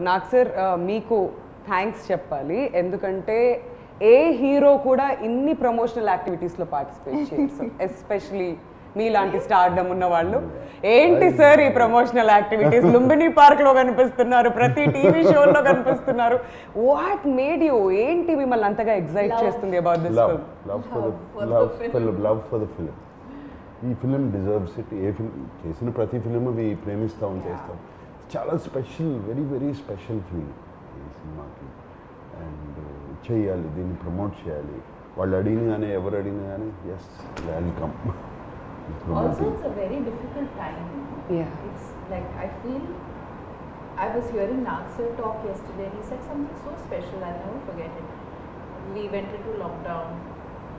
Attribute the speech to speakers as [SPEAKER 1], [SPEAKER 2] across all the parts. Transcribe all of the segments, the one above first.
[SPEAKER 1] నాకు సార్ మీకు థ్యాంక్స్ చెప్పాలి, ఎందుకంటే ఏ హీరో కూడా ఇన్ని ప్రమోషనల్ యాక్టివిటీస్లో పార్టిసిపేట్ చేయరు సార్, ఎస్పెషలీ మీలాంటి స్టార్డమ్ ఉన్న వాళ్ళు. ఏంటి సార్ ఈ ప్రమోషనల్ యాక్టివిటీస్? లుంబిని పార్క్లో కనిపిస్తున్నారు, ప్రతి టీవీ షోలో కనిపిస్తున్నారు. వాట్ మేడ్ యూ, ఏంటి మిమ్మల్ని అంతగా ఎగ్జైట్ చేస్తుంది about this film?
[SPEAKER 2] Love for the film. ఈ ఫిల్మ్ డిజర్వ్స్ ఇట్. ఏ ఫిల్మ్ చేసిన ప్రతి ఫిల్మ్ అవి ప్రేమిస్తాం, చేస్తాం. చాలా special, very very special film ఈ సినిమాకి. అండ్ చేయాలి, దీన్ని ప్రమోట్ చేయాలి. వాళ్ళు అడిగిన కానీ ఎవరు అడిగిన కానీ yes welcome.
[SPEAKER 3] Also, it's a very difficult time.
[SPEAKER 1] Yeah.
[SPEAKER 3] It's like, I feel, I was hearing Nagsir talk yesterday and he said something so special, I'll never forget it. We went into lockdown,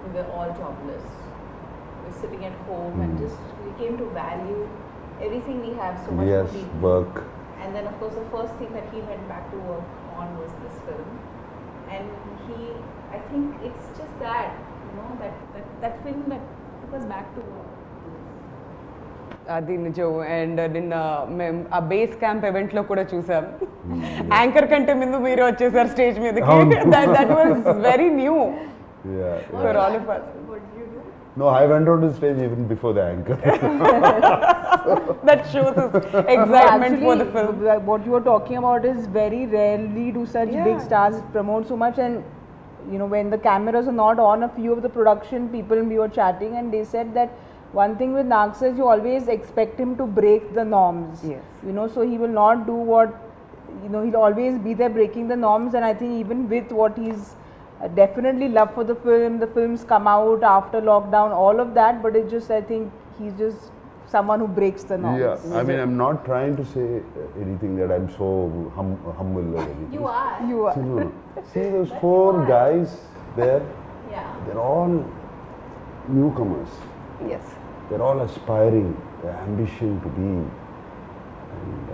[SPEAKER 3] we were all jobless. We were sitting at home and just, we came to value everything we have so much more deeply.
[SPEAKER 2] Work.
[SPEAKER 3] And then of course the first thing that he went back to work on was this film. And I think it's just that, you know, that film that took us back to work.
[SPEAKER 1] అది నిజం. And నిన్న మేము ఆ base camp ఈవెంట్లో కూడా చూసాం, anchor కంటే ముందు మీరు వచ్చేసారు స్టేజ్ మీదకి. That was very new for all of us.
[SPEAKER 3] What did you do?
[SPEAKER 2] No, I went on the stage even before the anchor.
[SPEAKER 1] That shows us excitement for the film.
[SPEAKER 4] What you are talking about is very rarely do such big stars promote so much. And you know, when the cameras are not on, a few of the production people we were chatting and they said that one thing with Nagsir is you always expect him to break the norms.
[SPEAKER 1] Yes.
[SPEAKER 4] You know, so he will not do what, you know, he'll always be there breaking the norms. And I think even with what he's definitely love for the films come out after lockdown, all of that, but it's just, I think he's just someone who breaks the norms.
[SPEAKER 2] Yeah, I mean, I'm not trying to say anything that I'm so humble or anything.
[SPEAKER 3] You are.
[SPEAKER 4] You are.
[SPEAKER 2] See, no. See those four guys there?
[SPEAKER 3] Yeah.
[SPEAKER 2] They're all newcomers.
[SPEAKER 1] Yes.
[SPEAKER 2] They're all aspiring, their ambition to be. And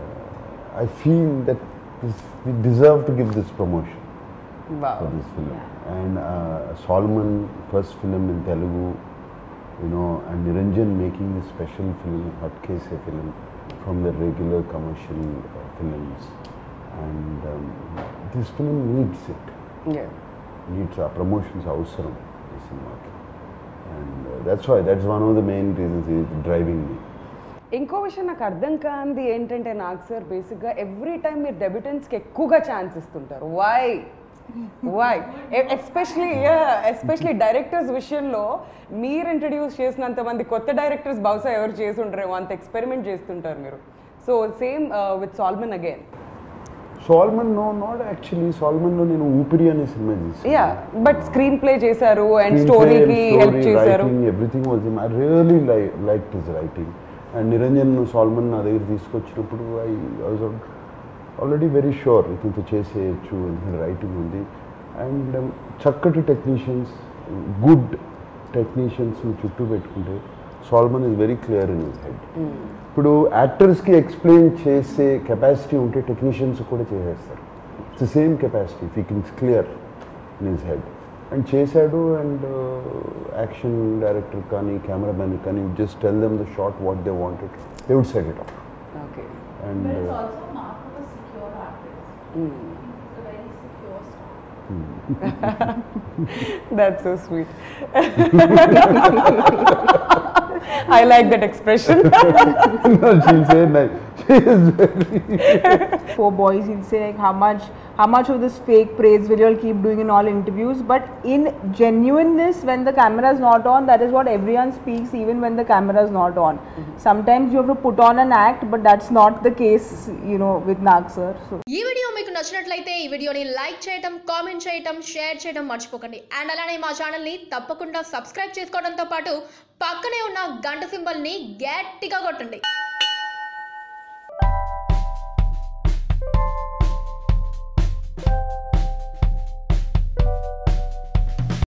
[SPEAKER 2] I feel that we deserve to give this promotion for this film.
[SPEAKER 1] Yeah.
[SPEAKER 2] And Solomon, first film in Telugu, you know, and Niranjan making this special film, Hatkese film, from the regular commercial films. And this film needs it.
[SPEAKER 1] Yeah.
[SPEAKER 2] Needs our promotions avsaram ఈ సినిమాకి. And that's one of the main reasons is driving me.
[SPEAKER 1] ఇంకో విషయం నాకు అర్థం కాంది ఏంటంటే నాకు sir బేసిక్గా every time మీరు డెబ్యూటెంట్స్కి ఎక్కువగా ఛాన్స్ ఇస్తుంటారు. వై ఎస్పెషలీ డైరెక్టర్స్ విషయంలో మీరు ఇంట్రడ్యూస్ చేసినంత మంది కొత్త డైరెక్టర్స్ బహుశా ఎవరు చేసి ఉంటారేమో, అంత ఎక్స్పెరిమెంట్ చేస్తుంటారు మీరు. So same with Solomon again.
[SPEAKER 2] Solomon, no, not actually. Solomon లో నేను ఊపిరి అనే సినిమా చేశాను.
[SPEAKER 1] యా, బట్ స్క్రీన్ ప్లే చేశారు అండ్ స్టోరీకి హెల్ప్ చేశారు.
[SPEAKER 2] Everything was him. I really liked his writing. And Niranjan Solomon నా దగ్గర తీసుకొచ్చినప్పుడు I was already very sure ఇతనితో చేసేయచ్చు, ఇతని రైటింగ్ ఉంది. అండ్ చక్కటి టెక్నీషియన్స్, గుడ్ టెక్నీషియన్స్ చుట్టూ పెట్టుకుంటే Solomon is very clear in his head. ఇప్పుడు యాక్టర్స్కి ఎక్స్ప్లెయిన్ చేసే కెపాసిటీ ఉంటే టెక్నీషియన్స్ కూడా చేసేస్తారు. It's the same capacity if he cans clear in his head. And చేశాడు. అండ్ యాక్షన్ డైరెక్టర్ కానీ కెమెరామెన్ కానీ just tell them the shot what they wanted, they would set it up.
[SPEAKER 1] Okay.
[SPEAKER 2] And
[SPEAKER 3] But it's also a mark of a secure artist. It's a very secure star.
[SPEAKER 1] That's so sweet. I like that expression.
[SPEAKER 2] No, she'll say like, she is very...
[SPEAKER 4] Four boys, he'll say like how much of this fake praise will you all keep doing in all interviews, but in genuineness when the camera is not on, that is what everyone speaks even when the camera is not on. Sometimes you have to put on an act, but that's not the case, you know, with Nagsir. So
[SPEAKER 5] ఈ video మీకు నచ్చినట్లయితే ఈ వీడియోని like చేయటం, comment చేయటం, share చేయటం మర్చిపోకండి. And అలానే మా ఛానల్ని తప్పకుండా సబ్స్క్రైబ్ చేసుకోవడంతో పాటు పక్కనే ఉన్న గంట సింబల్ని గట్టిగా కొట్టండి.